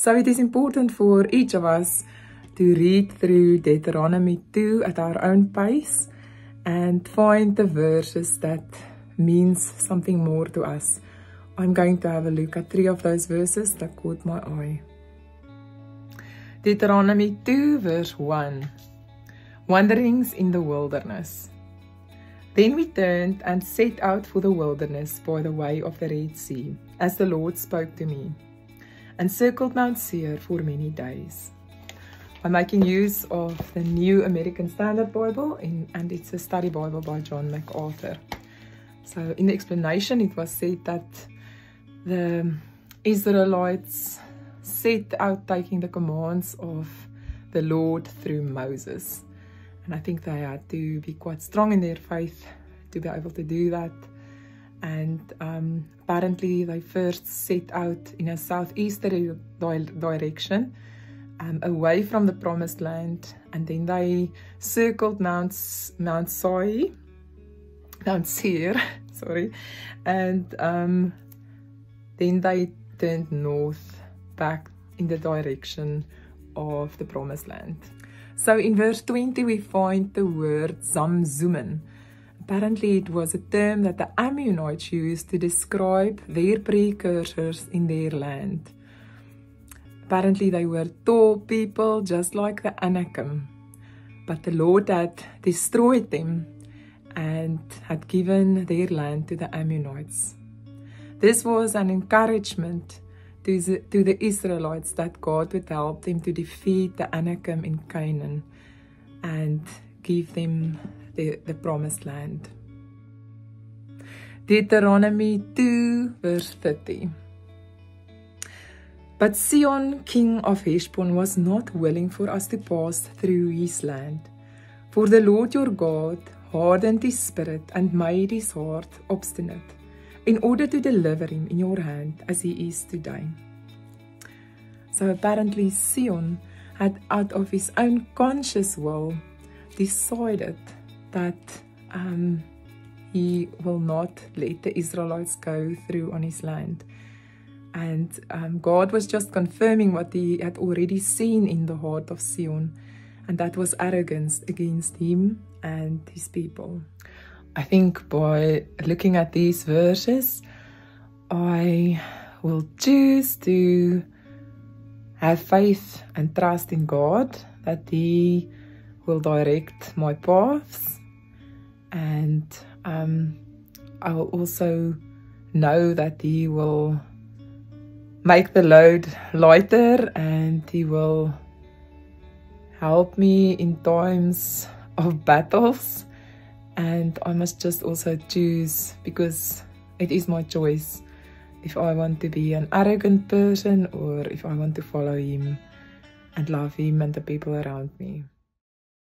So it is important for each of us to read through Deuteronomy 2 at our own pace and find the verses that means something more to us. I'm going to have a look at 3 of those verses that caught my eye. Deuteronomy 2 verse 1. Wanderings in the wilderness. Then we turned and set out for the wilderness by the way of the Red Sea, as the Lord spoke to me, and circled Mount Seir for many days. I'm making use of the New American Standard Bible, and it's a study Bible by John MacArthur. So in the explanation, it was said that the Israelites set out taking the commands of the Lord through Moses. And I think they had to be quite strong in their faith to be able to do that. And apparently they first set out in a southeasterly direction, away from the promised land, and then they circled Mount Seir, sorry, and then they turned north back in the direction of the promised land. So in verse 20 we find the word Zamzummim. Apparently it was a term that the Ammonites used to describe their precursors in their land. Apparently they were tall people just like the Anakim, but the Lord had destroyed them and had given their land to the Ammonites. This was an encouragement to the Israelites that God would help them to defeat the Anakim in Canaan and give them the promised land. Deuteronomy 2 verse 30. But Sihon, king of Heshbon, was not willing for us to pass through his land. For the Lord your God hardened his spirit and made his heart obstinate, in order to deliver him in your hand as he is today. So apparently Sihon had, out of his own conscious will, decided that he will not let the Israelites go through on his land. And God was just confirming what he had already seen in the heart of Sihon, and that was arrogance against him and his people. I think by looking at these verses, I will choose to have faith and trust in God that He will direct my paths, and I will also know that He will make the load lighter and He will help me in times of battles. And I must just also choose, because it is my choice, if I want to be an arrogant person or if I want to follow Him and love Him and the people around me.